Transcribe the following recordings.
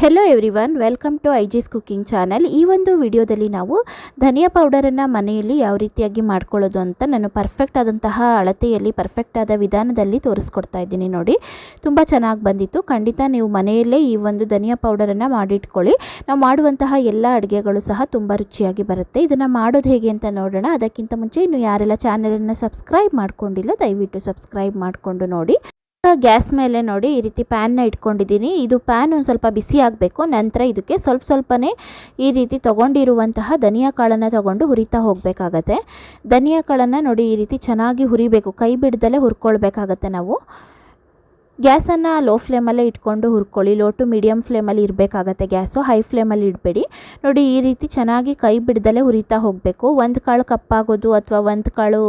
Hello everyone, welcome to ಐಜಿಸ್ cooking channel. ಈ ಒಂದು ವಿಡಿಯೋದಲ್ಲಿ ನಾವು ಧನಿಯಾ ಪೌಡರನ್ನು ಮನೆಯಲ್ಲಿ ಯಾವ ರೀತಿಯಾಗಿ ಮಾಡ್ಕೊಳ್ಳೋದು ಅಂತ ನಾನು ಪರ್ಫೆಕ್ಟ್ ಆದಂತಹ ಅಳತೆಯಲ್ಲಿ ಪರ್ಫೆಕ್ಟ್ ಆದ ವಿಧಾನದಲ್ಲಿ ತೋರಿಸ್ಕೊಡ್ತಾ ಇದ್ದೀನಿ. ನೋಡಿ, ತುಂಬ ಚೆನ್ನಾಗಿ ಬಂದಿತ್ತು. ಖಂಡಿತ ನೀವು ಮನೆಯಲ್ಲೇ ಈ ಒಂದು ಧನಿಯಾ ಪೌಡರನ್ನು ಮಾಡಿಟ್ಕೊಳ್ಳಿ. ನಾವು ಮಾಡುವಂತಹ ಎಲ್ಲ ಅಡುಗೆಗಳು ಸಹ ತುಂಬ ರುಚಿಯಾಗಿ ಬರುತ್ತೆ. ಇದನ್ನು ಮಾಡೋದು ಹೇಗೆ ಅಂತ ನೋಡೋಣ. ಅದಕ್ಕಿಂತ ಮುಂಚೆ ಇನ್ನು ಯಾರೆಲ್ಲ ಚಾನಲನ್ನು ಸಬ್ಸ್ಕ್ರೈಬ್ ಮಾಡ್ಕೊಂಡಿಲ್ಲ ದಯವಿಟ್ಟು ಸಬ್ಸ್ಕ್ರೈಬ್ ಮಾಡಿಕೊಂಡು ನೋಡಿ. ಗ್ಯಾಸ್ ಮೇಲೆ ನೋಡಿ ಈ ರೀತಿ ಪ್ಯಾನ್ನ ಇಟ್ಕೊಂಡಿದ್ದೀನಿ. ಇದು ಪ್ಯಾನ್ ಒಂದು ಸ್ವಲ್ಪ ಬಿಸಿ ಆಗಬೇಕು. ನಂತರ ಇದಕ್ಕೆ ಸ್ವಲ್ಪನೇ ಈ ರೀತಿ ತೊಗೊಂಡಿರುವಂತಹ ಧನಿಯಾ ಕಾಳನ್ನು ತೊಗೊಂಡು ಹುರಿತಾ ಹೋಗಬೇಕಾಗತ್ತೆ. ಧನಿಯಾ ಕಾಳನ್ನು ನೋಡಿ ಈ ರೀತಿ ಚೆನ್ನಾಗಿ ಹುರಿಬೇಕು, ಕೈ ಬಿಡ್ದಲೇ ಹುರ್ಕೊಳ್ಬೇಕಾಗತ್ತೆ. ನಾವು ಗ್ಯಾಸನ್ನು ಲೋ ಫ್ಲೇಮಲ್ಲೇ ಇಟ್ಕೊಂಡು ಹುರ್ಕೊಳ್ಳಿ. ಲೋ ಟು ಮೀಡಿಯಮ್ ಫ್ಲೇಮಲ್ಲಿ ಇರಬೇಕಾಗತ್ತೆ ಗ್ಯಾಸು, ಹೈ ಫ್ಲೇಮಲ್ಲಿ ಇಡಬೇಡಿ. ನೋಡಿ ಈ ರೀತಿ ಚೆನ್ನಾಗಿ ಕೈ ಬಿಡ್ದಲೇ ಹುರಿತಾ ಹೋಗಬೇಕು. ಒಂದು ಕಾಳು ಕಪ್ಪಾಗೋದು ಅಥವಾ ಒಂದು ಕಾಳು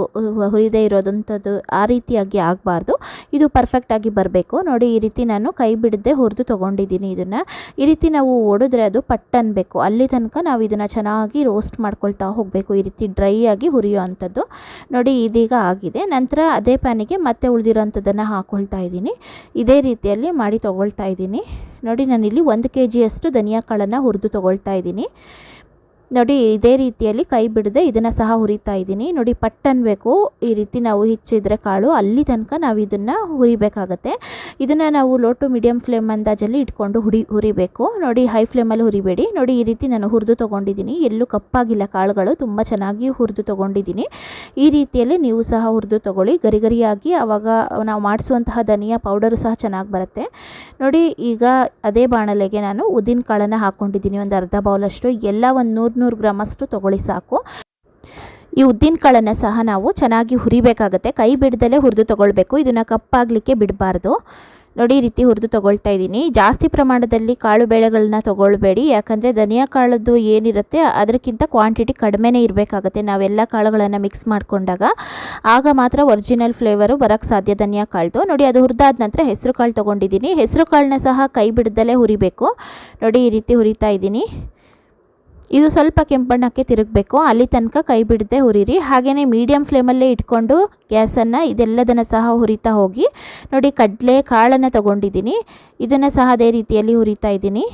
ಹುರಿದೇ ಇರೋದಂಥದ್ದು ಆ ರೀತಿಯಾಗಿ ಆಗಬಾರ್ದು. ಇದು ಪರ್ಫೆಕ್ಟಾಗಿ ಬರಬೇಕು. ನೋಡಿ ಈ ರೀತಿ ನಾನು ಕೈ ಬಿಡದೆ ಹುರಿದು ತೊಗೊಂಡಿದ್ದೀನಿ. ಇದನ್ನು ಈ ರೀತಿ ನಾವು ಓಡಿದ್ರೆ ಅದು ಪಟ್ ಅನ್ನಬೇಕು. ಅಲ್ಲಿ ತನಕ ನಾವು ಇದನ್ನು ಚೆನ್ನಾಗಿ ರೋಸ್ಟ್ ಮಾಡ್ಕೊಳ್ತಾ ಹೋಗಬೇಕು. ಈ ರೀತಿ ಡ್ರೈ ಆಗಿ ಹುರಿಯೋ ಅಂಥದ್ದು. ನೋಡಿ ಇದೀಗ ಆಗಿದೆ. ನಂತರ ಅದೇ ಪ್ಯಾನಿಗೆ ಮತ್ತೆ ಉಳಿದಿರೋಂಥದ್ದನ್ನು ಹಾಕ್ಕೊಳ್ತಾ ಇದ್ದೀನಿ. ಇದೇ ರೀತಿಯಲ್ಲಿ ಮಾಡಿ ತೊಗೊಳ್ತಾ ಇದ್ದೀನಿ. ನೋಡಿ ನಾನಿಲ್ಲಿ 1 kg ಧನಿಯಾ ಕಾಳನ್ನು ಹುರಿದು ತೊಗೊಳ್ತಾ ಇದ್ದೀನಿ. ನೋಡಿ ಇದೇ ರೀತಿಯಲ್ಲಿ ಕೈ ಬಿಡದೆ ಇದನ್ನು ಸಹ ಹುರಿತಾ ಇದ್ದೀನಿ. ನೋಡಿ ಪಟ್ ಅನ್ನಬೇಕು. ಈ ರೀತಿ ನಾವು ಹೆಚ್ಚಿದ್ರೆ ಕಾಳು ಅಲ್ಲಿ ತನಕ ನಾವು ಇದನ್ನು ಹುರಿಬೇಕಾಗತ್ತೆ. ಇದನ್ನು ನಾವು ಲೋ ಟು ಮೀಡಿಯಮ್ ಫ್ಲೇಮ್ ಅಂದಾಜಲ್ಲಿ ಇಟ್ಕೊಂಡು ಹುರಿಬೇಕು. ನೋಡಿ ಹೈ ಫ್ಲೇಮಲ್ಲಿ ಹುರಿಬೇಡಿ. ನೋಡಿ ಈ ರೀತಿ ನಾನು ಹುರಿದು ತೊಗೊಂಡಿದ್ದೀನಿ. ಎಲ್ಲೂ ಕಪ್ಪಾಗಿಲ್ಲ ಕಾಳುಗಳು, ತುಂಬ ಚೆನ್ನಾಗಿ ಹುರಿದು ತೊಗೊಂಡಿದ್ದೀನಿ. ಈ ರೀತಿಯಲ್ಲಿ ನೀವು ಸಹ ಹುರಿದು ತೊಗೊಳ್ಳಿ ಗರಿಗರಿಯಾಗಿ. ಆವಾಗ ನಾವು ಮಾಡಿಸುವಂತಹ ಧನಿಯಾ ಪೌಡರು ಸಹ ಚೆನ್ನಾಗಿ ಬರುತ್ತೆ. ನೋಡಿ ಈಗ ಅದೇ ಬಾಣಲೆಗೆ ನಾನು ಉದ್ದಿನ ಕಾಳನ್ನು ಹಾಕ್ಕೊಂಡಿದ್ದೀನಿ. ಒಂದು ಅರ್ಧ ಬೌಲಷ್ಟು, ಎಲ್ಲ ಒಂದು 100 ಗ್ರಾಮಷ್ಟು ತೊಗೊಳ್ಳಿ ಸಾಕು. ಈ ಉದ್ದಿನ ಕಾಳನ್ನು ಸಹ ನಾವು ಚೆನ್ನಾಗಿ ಹುರಿಬೇಕಾಗತ್ತೆ. ಕೈ ಬಿಡದಲ್ಲೇ ಹುರಿದು ತೊಗೊಳ್ಬೇಕು. ಇದನ್ನು ಕಪ್ಪಾಗಲಿಕ್ಕೆ ಬಿಡಬಾರ್ದು. ನೋಡಿ ಈ ರೀತಿ ಹುರಿದು ತೊಗೊಳ್ತಾ ಇದ್ದೀನಿ. ಜಾಸ್ತಿ ಪ್ರಮಾಣದಲ್ಲಿ ಕಾಳು ಬೇಳೆಗಳನ್ನ ತೊಗೊಳ್ಬೇಡಿ, ಯಾಕಂದರೆ ಧನಿಯಾ ಕಾಳದ್ದು ಏನಿರುತ್ತೆ ಅದಕ್ಕಿಂತ ಕ್ವಾಂಟಿಟಿ ಕಡಿಮೆನೇ ಇರಬೇಕಾಗತ್ತೆ. ನಾವೆಲ್ಲ ಕಾಳುಗಳನ್ನು ಮಿಕ್ಸ್ ಮಾಡಿಕೊಂಡಾಗ ಆಗ ಮಾತ್ರ ಒರಿಜಿನಲ್ ಫ್ಲೇವರು ಬರೋಕ್ಕೆ ಸಾಧ್ಯ ಧನಿಯಾ ಕಾಳ್ದು. ನೋಡಿ ಅದು ಹುರಿದಾದ ನಂತರ ಹೆಸರು ಕಾಳು ತೊಗೊಂಡಿದ್ದೀನಿ. ಹೆಸರು ಕಾಳನ್ನ ಸಹ ಕೈ ಬಿಡದಲ್ಲೇ ಹುರಿಬೇಕು. ನೋಡಿ ಈ ರೀತಿ ಹುರಿತಾ ಇದ್ದೀನಿ. ಇದು ಸ್ವಲ್ಪ ಕೆಂಪಣ್ಣಕ್ಕೆ ತಿರುಗಬೇಕು, ಅಲ್ಲಿ ತನಕ ಕೈ ಬಿಡದೆ ಹುರಿರಿ. ಹಾಗೆಯೇ ಮೀಡಿಯಮ್ ಫ್ಲೇಮಲ್ಲೇ ಇಟ್ಕೊಂಡು ಗ್ಯಾಸನ್ನು ಇದೆಲ್ಲದನ್ನು ಸಹ ಹುರಿತಾ ಹೋಗಿ. ನೋಡಿ ಕಡಲೆ ಕಾಳನ್ನು ತೊಗೊಂಡಿದ್ದೀನಿ. ಇದನ್ನು ಸಹ ಅದೇ ರೀತಿಯಲ್ಲಿ ಹುರಿತಾ ಇದ್ದೀನಿ.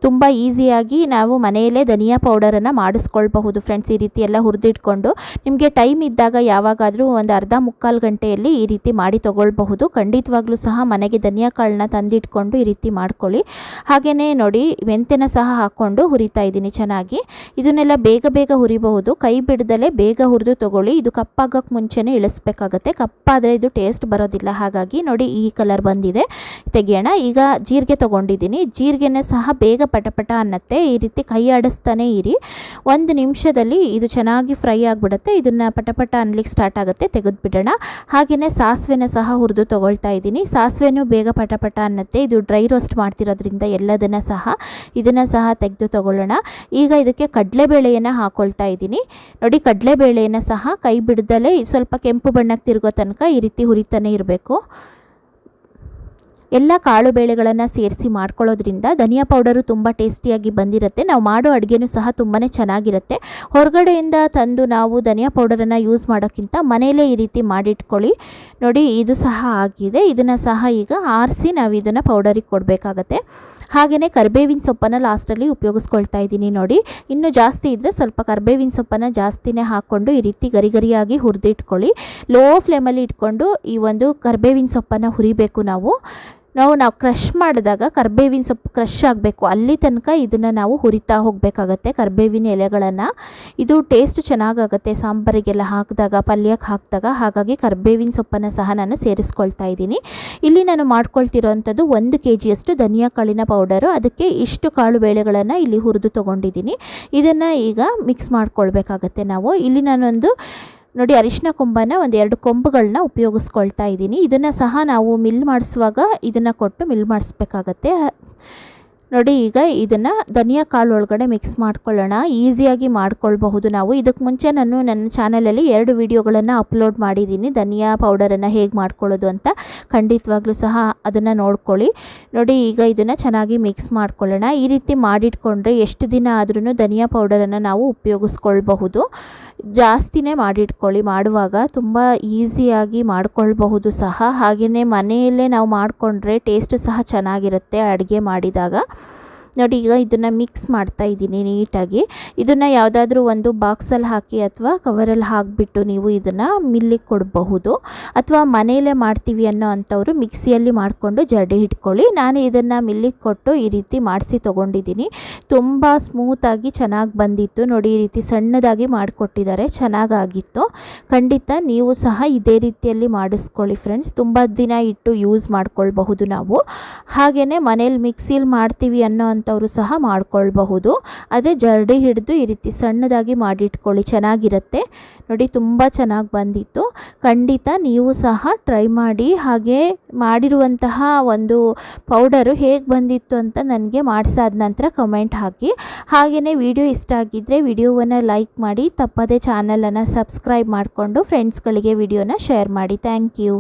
ತುಂಬ ಈಸಿಯಾಗಿ ನಾವು ಮನೆಯಲ್ಲೇ ಧನಿಯಾ ಪೌಡರನ್ನು ಮಾಡಿಸ್ಕೊಳ್ಬಹುದು ಫ್ರೆಂಡ್ಸ್. ಈ ರೀತಿ ಎಲ್ಲ ಹುರಿದಿಟ್ಕೊಂಡು ನಿಮಗೆ ಟೈಮ್ ಇದ್ದಾಗ ಯಾವಾಗಾದರೂ ಒಂದು ಅರ್ಧ ಮುಕ್ಕಾಲು ಗಂಟೆಯಲ್ಲಿ ಈ ರೀತಿ ಮಾಡಿ ತೊಗೊಳ್ಬಹುದು. ಖಂಡಿತವಾಗ್ಲೂ ಸಹ ಮನೆಗೆ ಧನಿಯಾ ಕಾಳನ್ನ ತಂದಿಟ್ಕೊಂಡು ಈ ರೀತಿ ಮಾಡ್ಕೊಳ್ಳಿ. ಹಾಗೆಯೇ ನೋಡಿ ಮೆಂತ್ಯನ ಸಹ ಹಾಕ್ಕೊಂಡು ಹುರಿತಾ ಇದ್ದೀನಿ ಚೆನ್ನಾಗಿ. ಇದನ್ನೆಲ್ಲ ಬೇಗ ಹುರಿಬಹುದು. ಕೈ ಬಿಡದಲ್ಲೇ ಬೇಗ ಹುರಿದು ತೊಗೊಳ್ಳಿ. ಇದು ಕಪ್ಪಾಗೋಕ್ಕೆ ಮುಂಚೆನೇ ಇಳಿಸ್ಬೇಕಾಗತ್ತೆ. ಕಪ್ಪಾದರೆ ಇದು ಟೇಸ್ಟ್ ಬರೋದಿಲ್ಲ. ಹಾಗಾಗಿ ನೋಡಿ ಈ ಕಲರ್ ಬಂದಿದೆ, ತೆಗೆಯೋಣ. ಈಗ ಜೀರಿಗೆ ತೊಗೊಂಡಿದ್ದೀನಿ. ಜೀರಿಗೆನ ಸಹ ಬೇಗ ಪಟಪಟ ಅನ್ನತ್ತೆ. ಈ ರೀತಿ ಕೈ ಆಡಿಸ್ತಾನೆ ಇರಿ. 1 ನಿಮಿಷದಲ್ಲಿ ಇದು ಚೆನ್ನಾಗಿ ಫ್ರೈ ಆಗಿಬಿಡುತ್ತೆ. ಇದನ್ನು ಪಟಪಟ ಅನ್ನಲಿಕ್ಕೆ ಸ್ಟಾರ್ಟ್ ಆಗುತ್ತೆ. ತೆಗೆದುಬಿಡೋಣ. ಹಾಗೆಯೇ ಸಾಸಿವೆನ ಸಹ ಹುರಿದು ತೊಗೊಳ್ತಾ ಇದ್ದೀನಿ. ಸಾಸಿವೆನೂ ಬೇಗ ಪಟಪಟ ಅನ್ನತ್ತೆ. ಇದು ಡ್ರೈ ರೋಸ್ಟ್ ಮಾಡ್ತಿರೋದ್ರಿಂದ ಇದನ್ನು ಸಹ ತೆಗೆದು ತೊಗೊಳ್ಳೋಣ. ಈಗ ಇದಕ್ಕೆ ಕಡಲೆಬೇಳೆಯನ್ನು ಹಾಕ್ಕೊಳ್ತಾ ಇದ್ದೀನಿ. ನೋಡಿ ಕಡಲೆಬೇಳೆಯನ್ನು ಸಹ ಕೈ ಬಿಡದಲ್ಲೇ ಸ್ವಲ್ಪ ಕೆಂಪು ಬಣ್ಣಕ್ಕೆ ತಿರುಗೋ ತನಕ ಈ ರೀತಿ ಹುರಿತಾನೆ ಇರಬೇಕು. ಎಲ್ಲ ಕಾಳು ಬೇಳೆಗಳನ್ನು ಸೇರಿಸಿ ಮಾಡ್ಕೊಳ್ಳೋದ್ರಿಂದ ಧನಿಯಾ ಪೌಡರು ತುಂಬ ಟೇಸ್ಟಿಯಾಗಿ ಬಂದಿರುತ್ತೆ. ನಾವು ಮಾಡೋ ಅಡುಗೆನೂ ಸಹ ತುಂಬಾ ಚೆನ್ನಾಗಿರುತ್ತೆ. ಹೊರಗಡೆಯಿಂದ ತಂದು ನಾವು ಧನಿಯಾ ಪೌಡರನ್ನು ಯೂಸ್ ಮಾಡೋಕ್ಕಿಂತ ಮನೆಯಲ್ಲೇ ಈ ರೀತಿ ಮಾಡಿಟ್ಕೊಳ್ಳಿ. ನೋಡಿ ಇದು ಸಹ ಆಗಿದೆ. ಇದನ್ನು ಸಹ ಈಗ ಆರಿಸಿ ನಾವು ಇದನ್ನು ಪೌಡರಿಗೆ ಕೊಡಬೇಕಾಗತ್ತೆ. ಹಾಗೆಯೇ ಕರಿಬೇವಿನ ಸೊಪ್ಪನ್ನು ಲಾಸ್ಟಲ್ಲಿ ಉಪಯೋಗಿಸ್ಕೊಳ್ತಾ ಇದ್ದೀನಿ. ನೋಡಿ ಇನ್ನೂ ಜಾಸ್ತಿ ಇದ್ದರೆ ಸ್ವಲ್ಪ ಕರಿಬೇವಿನ ಸೊಪ್ಪನ್ನು ಜಾಸ್ತಿನೇ ಹಾಕ್ಕೊಂಡು ಈ ರೀತಿ ಗರಿಗರಿಯಾಗಿ ಹುರಿದಿಟ್ಕೊಳ್ಳಿ. ಲೋ ಫ್ಲೇಮಲ್ಲಿ ಇಟ್ಕೊಂಡು ಈ ಒಂದು ಕರಿಬೇವಿನ ಸೊಪ್ಪನ್ನು ಹುರಿಬೇಕು. ನಾವು ಕ್ರಷ್ ಮಾಡಿದಾಗ ಕರಿಬೇವಿನ ಸೊಪ್ಪು ಕ್ರಷ್ ಆಗಬೇಕು. ಅಲ್ಲಿ ತನಕ ಇದನ್ನು ನಾವು ಹುರಿತಾ ಹೋಗಬೇಕಾಗತ್ತೆ ಕರಿಬೇವಿನ ಎಲೆಗಳನ್ನು. ಇದು ಟೇಸ್ಟ್ ಚೆನ್ನಾಗಾಗುತ್ತೆ ಸಾಂಬಾರಿಗೆಲ್ಲ ಹಾಕಿದಾಗ, ಪಲ್ಯಕ್ಕೆ ಹಾಕಿದಾಗ. ಹಾಗಾಗಿ ಕರಿಬೇವಿನ ಸೊಪ್ಪನ್ನು ಸಹ ನಾನು ಸೇರಿಸ್ಕೊಳ್ತಾ ಇದ್ದೀನಿ. ಇಲ್ಲಿ ನಾನು ಮಾಡ್ಕೊಳ್ತಿರೋವಂಥದ್ದು 1 kg ಧನಿಯಾ ಕಾಳಿನ ಪೌಡರು. ಅದಕ್ಕೆ ಇಷ್ಟು ಕಾಳು ಬೇಳೆಗಳನ್ನು ಇಲ್ಲಿ ಹುರಿದು ತೊಗೊಂಡಿದ್ದೀನಿ. ಇದನ್ನು ಈಗ ಮಿಕ್ಸ್ ಮಾಡ್ಕೊಳ್ಬೇಕಾಗತ್ತೆ ನಾವು. ಇಲ್ಲಿ ನಾನೊಂದು ನೋಡಿ ಅರಿಶಿನ ಕೊಂಬನ್ನು 2 ಕೊಂಬುಗಳನ್ನ ಉಪಯೋಗಿಸ್ಕೊಳ್ತಾ ಇದ್ದೀನಿ. ಇದನ್ನು ಸಹ ನಾವು ಮಿಲ್ ಮಾಡಿಸುವಾಗ ಇದನ್ನು ಕೊಟ್ಟು ಮಿಲ್ ಮಾಡಿಸ್ಬೇಕಾಗತ್ತೆ. ನೋಡಿ ಈಗ ಇದನ್ನು ಧನಿಯಾ ಕಾಳು ಒಳಗಡೆ ಮಿಕ್ಸ್ ಮಾಡ್ಕೊಳ್ಳೋಣ. ಈಸಿಯಾಗಿ ಮಾಡ್ಕೊಳ್ಬಹುದು ನಾವು. ಇದಕ್ಕೆ ಮುಂಚೆ ನಾನು ನನ್ನ ಚಾನಲಲ್ಲಿ 2 ವಿಡಿಯೋಗಳನ್ನು ಅಪ್ಲೋಡ್ ಮಾಡಿದ್ದೀನಿ, ಧನಿಯಾ ಪೌಡರನ್ನು ಹೇಗೆ ಮಾಡ್ಕೊಳ್ಳೋದು ಅಂತ. ಖಂಡಿತವಾಗ್ಲೂ ಸಹ ಅದನ್ನು ನೋಡ್ಕೊಳ್ಳಿ. ನೋಡಿ ಈಗ ಇದನ್ನು ಚೆನ್ನಾಗಿ ಮಿಕ್ಸ್ ಮಾಡ್ಕೊಳ್ಳೋಣ. ಈ ರೀತಿ ಮಾಡಿಟ್ಕೊಂಡ್ರೆ ಎಷ್ಟು ದಿನ ಆದ್ರೂ ಧನಿಯಾ ಪೌಡರನ್ನು ನಾವು ಉಪಯೋಗಿಸ್ಕೊಳ್ಬಹುದು. ಜಾಸ್ತಿನೇ ಮಾಡಿಟ್ಕೊಳ್ಳಿ, ಮಾಡುವಾಗ ತುಂಬ ಈಸಿಯಾಗಿ ಮಾಡ್ಕೊಳ್ಬಹುದು ಸಹ. ಹಾಗೆಯೇ ಮನೆಯಲ್ಲೇ ನಾವು ಮಾಡಿಕೊಂಡ್ರೆ ಟೇಸ್ಟು ಸಹ ಚೆನ್ನಾಗಿರುತ್ತೆ ಅಡುಗೆ ಮಾಡಿದಾಗ. ನೋಡಿ ಈಗ ಇದನ್ನು ಮಿಕ್ಸ್ ಮಾಡ್ತಾ ಇದ್ದೀನಿ ನೀಟಾಗಿ. ಇದನ್ನು ಯಾವುದಾದ್ರೂ ಒಂದು ಬಾಕ್ಸಲ್ಲಿ ಹಾಕಿ ಅಥವಾ ಕವರಲ್ಲಿ ಹಾಕಿಬಿಟ್ಟು ನೀವು ಇದನ್ನು ಮಿಲ್ಲಿಗೆ ಕೊಡಬಹುದು. ಅಥವಾ ಮನೆಯಲ್ಲೇ ಮಾಡ್ತೀವಿ ಅನ್ನೋ ಅಂಥವ್ರು ಮಿಕ್ಸಿಯಲ್ಲಿ ಮಾಡಿಕೊಂಡು ಜರಡಿ ಇಟ್ಕೊಳ್ಳಿ. ನಾನು ಇದನ್ನು ಮಿಲ್ಲಿಗೆ ಕೊಟ್ಟು ಈ ರೀತಿ ಮಾಡಿಸಿ ತೊಗೊಂಡಿದ್ದೀನಿ. ತುಂಬ ಸ್ಮೂತಾಗಿ ಚೆನ್ನಾಗಿ ಬಂದಿತ್ತು. ನೋಡಿ ಈ ರೀತಿ ಸಣ್ಣದಾಗಿ ಮಾಡಿಕೊಟ್ಟಿದ್ದಾರೆ, ಚೆನ್ನಾಗಾಗಿತ್ತು. ಖಂಡಿತ ನೀವು ಸಹ ಇದೇ ರೀತಿಯಲ್ಲಿ ಮಾಡಿಸ್ಕೊಳ್ಳಿ ಫ್ರೆಂಡ್ಸ್. ತುಂಬ ದಿನ ಇಟ್ಟು ಯೂಸ್ ಮಾಡ್ಕೊಳ್ಬಹುದು ನಾವು. ಹಾಗೆಯೇ ಮನೇಲಿ ಮಿಕ್ಸಿಲಿ ಮಾಡ್ತೀವಿ ಅನ್ನೋ ಅಂಥವರು ಸಹ ಮಾಡ್ಕೊಳ್ಬಹುದು. ಆದರೆ ಜರಡಿ ಹಿಡಿದು ಈ ರೀತಿ ಸಣ್ಣದಾಗಿ ಮಾಡಿಟ್ಕೊಳ್ಳಿ, ಚೆನ್ನಾಗಿರುತ್ತೆ. ನೋಡಿ ತುಂಬ ಚೆನ್ನಾಗಿ ಬಂದಿತ್ತು. ಖಂಡಿತ ನೀವು ಸಹ ಟ್ರೈ ಮಾಡಿ. ಹಾಗೆ ಮಾಡಿರುವಂತಹ ಒಂದು ಪೌಡರು ಹೇಗೆ ಬಂದಿತ್ತು ಅಂತ ನನಗೆ ಮಾಡಿಸಾದ ನಂತರ ಕಮೆಂಟ್ ಹಾಕಿ. ಹಾಗೆಯೇ ವಿಡಿಯೋ ಇಷ್ಟ ಆಗಿದ್ದರೆ ವಿಡಿಯೋವನ್ನು ಲೈಕ್ ಮಾಡಿ, ತಪ್ಪದೇ ಚಾನಲನ್ನು ಸಬ್ಸ್ಕ್ರೈಬ್ ಮಾಡಿಕೊಂಡು ಫ್ರೆಂಡ್ಸ್ಗಳಿಗೆ ವಿಡಿಯೋನ ಶೇರ್ ಮಾಡಿ. Thank you.